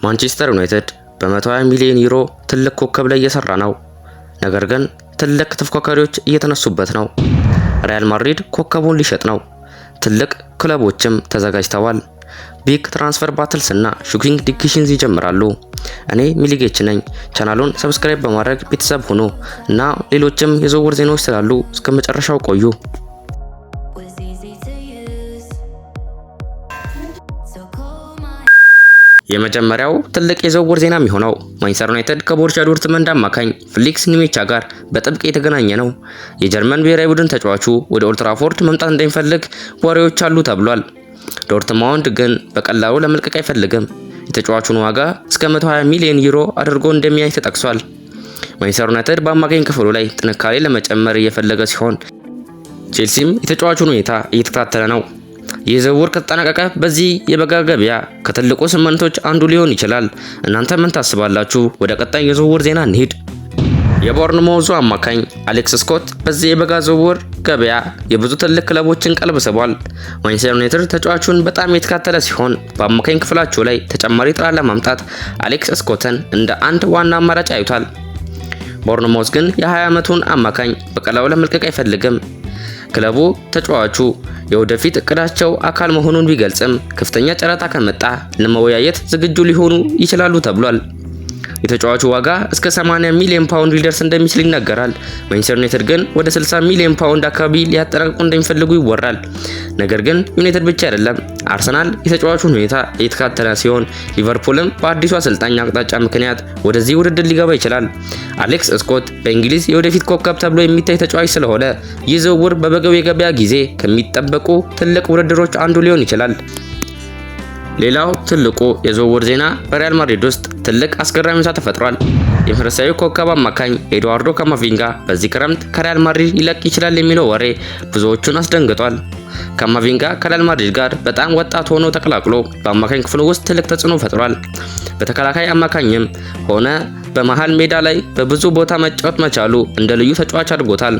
ማንቸስተር ዩናይትድ በ120 ሚሊዮን ዩሮ ትልቅ ኮከብ ላይ እየሰራ ነው። ነገር ግን ትልቅ ተፎካካሪዎች እየተነሱበት ነው። ሪያል ማድሪድ ኮከቡን ሊሸጥ ነው። ትልቅ ክለቦችም ተዘጋጅተዋል። ቢግ ትራንስፈር ባትልስ እና ሾኪንግ ዲሲዥንስ ይጀምራሉ። እኔ ሚሊጌች ነኝ። ቻናሉን ሰብስክራይብ በማድረግ ቤተሰብ ሁኑ እና ሌሎችም የዝውውር ዜናዎች ስላሉ እስከ መጨረሻው ቆዩ። የመጀመሪያው ትልቅ የዝውውር ዜና የሚሆነው ማንቸስተር ዩናይትድ ከቦሩሲያ ዶርትመንድ አማካኝ ፍሊክስ ኒሜቻ ጋር በጥብቅ የተገናኘ ነው። የጀርመን ብሔራዊ ቡድን ተጫዋቹ ወደ ኦልድ ትራፎርድ መምጣት እንደሚፈልግ ወሬዎች አሉ ተብሏል። ዶርትማውንድ ግን በቀላሉ ለመልቀቅ አይፈልግም። የተጫዋቹን ዋጋ እስከ 120 ሚሊዮን ዩሮ አድርጎ እንደሚያይ ተጠቅሷል። ማንቸስተር ዩናይትድ በአማካኝ ክፍሉ ላይ ጥንካሬ ለመጨመር እየፈለገ ሲሆን ቼልሲም የተጫዋቹን ሁኔታ እየተከታተለ ነው። ይህ ዝውውር ከተጠናቀቀ በዚህ የበጋ ገበያ ከትልቁ ስምንቶች አንዱ ሊሆን ይችላል። እናንተ ምን ታስባላችሁ? ወደ ቀጣይ የዝውውር ዜና እንሂድ። የቦርንሞዙ አማካኝ አሌክስ ስኮት በዚህ የበጋ ዝውውር ገበያ የብዙ ትልቅ ክለቦችን ቀልብ ስቧል። ማንቸስተር ዩናይትድ ተጫዋቹን በጣም የተከታተለ ሲሆን በአማካኝ ክፍላቸው ላይ ተጨማሪ ጥራት ለማምጣት አሌክስ ስኮትን እንደ አንድ ዋና አማራጭ ያዩታል። ቦርንሞዝ ግን የ20 ዓመቱን አማካኝ በቀላሉ ለመልቀቅ አይፈልግም። ክለቡ ተጫዋቹ የወደፊት እቅዳቸው አካል መሆኑን ቢገልጽም ከፍተኛ ጨረታ ከመጣ ለመወያየት ዝግጁ ሊሆኑ ይችላሉ ተብሏል። የተጫዋቹ ዋጋ እስከ 80 ሚሊዮን ፓውንድ ሊደርስ እንደሚችል ይነገራል። ማንቸስተር ዩናይትድ ግን ወደ 60 ሚሊዮን ፓውንድ አካባቢ ሊያጠናቅቁ እንደሚፈልጉ ይወራል። ነገር ግን ዩናይትድ ብቻ አይደለም፣ አርሰናል የተጫዋቹን ሁኔታ እየተከታተለ ሲሆን ሊቨርፑልም በአዲሱ አሰልጣኝ አቅጣጫ ምክንያት ወደዚህ ውድድር ሊገባ ይችላል። አሌክስ ስኮት በእንግሊዝ የወደፊት ኮከብ ተብሎ የሚታይ ተጫዋች ስለሆነ ይህ ዝውውር በበጋው የገበያ ጊዜ ከሚጠበቁ ትልቅ ውድድሮች አንዱ ሊሆን ይችላል። ሌላው ትልቁ የዝውውር ዜና በሪያል ማድሪድ ውስጥ ትልቅ አስገራሚ ሁኔታ ተፈጥሯል። የፈረንሳዩ ኮከብ አማካኝ ኤድዋርዶ ካማቪንጋ በዚህ ክረምት ከሪያል ማድሪድ ሊለቅ ይችላል የሚለው ወሬ ብዙዎቹን አስደንግጧል። ካማቪንጋ ከሪያል ማድሪድ ጋር በጣም ወጣት ሆኖ ተቀላቅሎ በአማካኝ ክፍሉ ውስጥ ትልቅ ተጽዕኖ ፈጥሯል። በተከላካይ አማካኝም ሆነ በመሃል ሜዳ ላይ በብዙ ቦታ መጫወት መቻሉ እንደ ልዩ ተጫዋች አድርጎታል።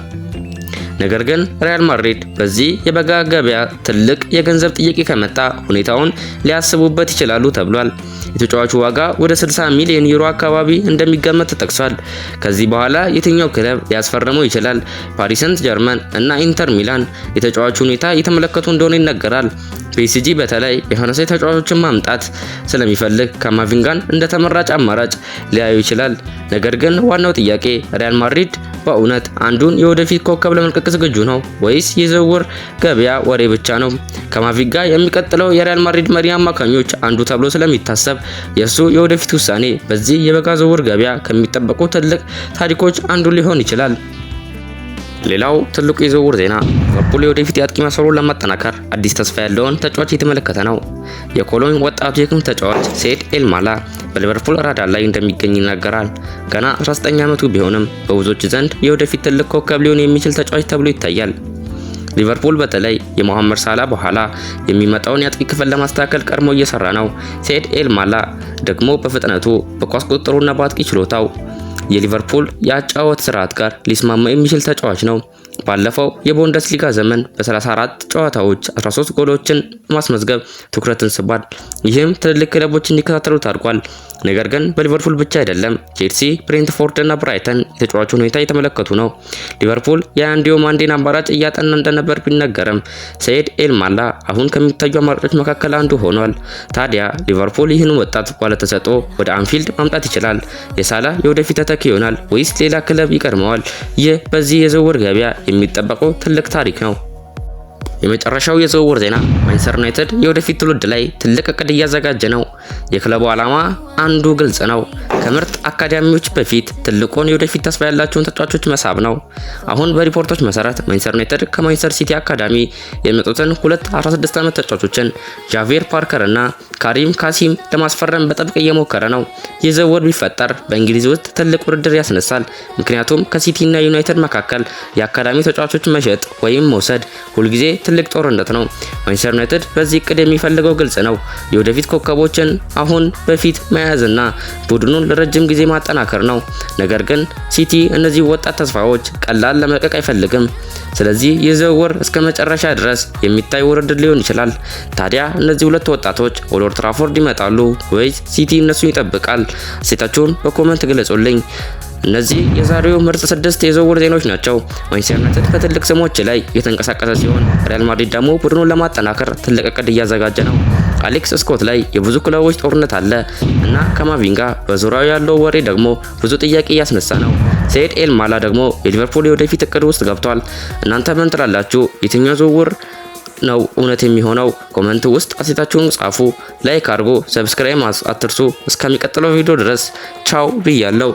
ነገር ግን ሪያል ማድሪድ በዚህ የበጋ ገበያ ትልቅ የገንዘብ ጥያቄ ከመጣ ሁኔታውን ሊያስቡበት ይችላሉ ተብሏል። የተጫዋቹ ዋጋ ወደ 60 ሚሊዮን ዩሮ አካባቢ እንደሚገመት ተጠቅሷል። ከዚህ በኋላ የትኛው ክለብ ሊያስፈርመው ይችላል? ፓሪስ ሰንት ጀርመን እና ኢንተር ሚላን የተጫዋቹ ሁኔታ እየተመለከቱ እንደሆነ ይነገራል። ፒኤስጂ በተለይ የፈረንሳይ ተጫዋቾችን ማምጣት ስለሚፈልግ ካማቪንጋን እንደ ተመራጭ አማራጭ ሊያዩ ይችላል። ነገር ግን ዋናው ጥያቄ ሪያል ማድሪድ በእውነት አንዱን የወደፊት ኮከብ ለመልቀቅ ዝግጁ ነው ወይስ የዝውውር ገበያ ወሬ ብቻ ነው? ካማቪንጋ የሚቀጥለው የሪያል ማድሪድ መሪ አማካኞች አንዱ ተብሎ ስለሚታሰብ የሱ የወደፊት ውሳኔ በዚህ የበጋ ዝውውር ገበያ ከሚጠበቁ ትልቅ ታሪኮች አንዱ ሊሆን ይችላል። ሌላው ትልቁ የዝውውር ዜና ሊቨርፑል የወደፊት የአጥቂ መስመሩን ለማጠናከር አዲስ ተስፋ ያለውን ተጫዋች እየተመለከተ ነው። የኮሎኝ ወጣቱ የክንፍ ተጫዋች ሴድ ኤልማላ በሊቨርፑል ራዳር ላይ እንደሚገኝ ይነገራል። ገና 19 ዓመቱ ቢሆንም በብዙዎች ዘንድ የወደፊት ትልቅ ኮከብ ሊሆን የሚችል ተጫዋች ተብሎ ይታያል። ሊቨርፑል በተለይ የሞሐመድ ሳላ በኋላ የሚመጣውን የአጥቂ ክፍል ለማስተካከል ቀድሞ እየሰራ ነው። ሴድ ኤልማላ ደግሞ በፍጥነቱ በኳስ ቁጥጥሩና በአጥቂ ችሎታው የሊቨርፑል የአጫወት ስርዓት ጋር ሊስማማ የሚችል ተጫዋች ነው። ባለፈው የቡንደስሊጋ ዘመን በ34 ጨዋታዎች 13 ጎሎችን ማስመዝገብ ትኩረትን ስቧል። ይህም ትልልቅ ክለቦች እንዲከታተሉት አድርጓል። ነገር ግን በሊቨርፑል ብቻ አይደለም፣ ቼልሲ፣ ብሬንትፎርድ እና ብራይተን የተጫዋቹን ሁኔታ እየተመለከቱ ነው። ሊቨርፑል የአንዲዮ ማንዴን አማራጭ እያጠና እንደነበር ቢነገርም ሰይድ ኤልማላ አሁን ከሚታዩ አማራጮች መካከል አንዱ ሆኗል። ታዲያ ሊቨርፑል ይህን ወጣት ባለተሰጥኦ ወደ አንፊልድ ማምጣት ይችላል? የሳላ የወደፊት ተተኪ ይሆናል ወይስ ሌላ ክለብ ይቀድመዋል? ይህ በዚህ የዝውውር ገበያ የሚጠበቀው ትልቅ ታሪክ ነው። የመጨረሻው የዝውውር ዜና ማንቸስተር ዩናይትድ የወደፊት ትውልድ ላይ ትልቅ እቅድ እያዘጋጀ ነው። የክለቡ ዓላማ አንዱ ግልጽ ነው። ከምርጥ አካዳሚዎች በፊት ትልቁን የወደፊት ተስፋ ያላቸውን ተጫዋቾች መሳብ ነው። አሁን በሪፖርቶች መሰረት ማንቸስተር ዩናይትድ ከማንቸስተር ሲቲ አካዳሚ የመጡትን ሁለት 16 ዓመት ተጫዋቾችን ጃቪር ፓርከር እና ካሪም ካሲም ለማስፈረም በጥብቅ እየሞከረ ነው። ይህ ዝውውር ቢፈጠር በእንግሊዝ ውስጥ ትልቅ ውድድር ያስነሳል። ምክንያቱም ከሲቲ እና ዩናይትድ መካከል የአካዳሚ ተጫዋቾች መሸጥ ወይም መውሰድ ሁልጊዜ ትልቅ ጦርነት ነው። ማንቸስተር ዩናይትድ በዚህ እቅድ የሚፈልገው ግልጽ ነው። የወደፊት ኮከቦችን አሁን በፊት መያዝና ቡድኑን ለረጅም ጊዜ ማጠናከር ነው። ነገር ግን ሲቲ እነዚህ ወጣት ተስፋዎች ቀላል ለመልቀቅ አይፈልግም። ስለዚህ ይህ ዝውውር እስከ መጨረሻ ድረስ የሚታይ ውድድር ሊሆን ይችላል። ታዲያ እነዚህ ሁለት ወጣቶች ወደ ኦልድ ትራፎርድ ይመጣሉ ወይስ ሲቲ እነሱን ይጠብቃል? አስተያየታችሁን በኮሜንት ግለጹልኝ። እነዚህ የዛሬው ምርጥ 6 የዝውውር ዜናዎች ናቸው። ማንቸስተር ዩናይትድ ከትልቅ ስሞች ላይ እየተንቀሳቀሰ ሲሆን ሪያል ማድሪድ ደግሞ ቡድኑን ለማጠናከር ትልቅ እቅድ እያዘጋጀ ነው። አሌክስ ስኮት ላይ የብዙ ክለቦች ጦርነት አለ እና ከማቪንጋ በዙሪያው ያለው ወሬ ደግሞ ብዙ ጥያቄ እያስነሳ ነው። ሰይድ ኤልማላ ደግሞ የሊቨርፑል የወደፊት እቅድ ውስጥ ገብቷል። እናንተ ምን ትላላችሁ? የትኛው ዝውውር ነው እውነት የሚሆነው? ኮሜንት ውስጥ አስተያየታችሁን ጻፉ። ላይክ አድርጉ፣ ሰብስክራይብ አትርሱ። እስከሚቀጥለው ቪዲዮ ድረስ ቻው ብያለሁ።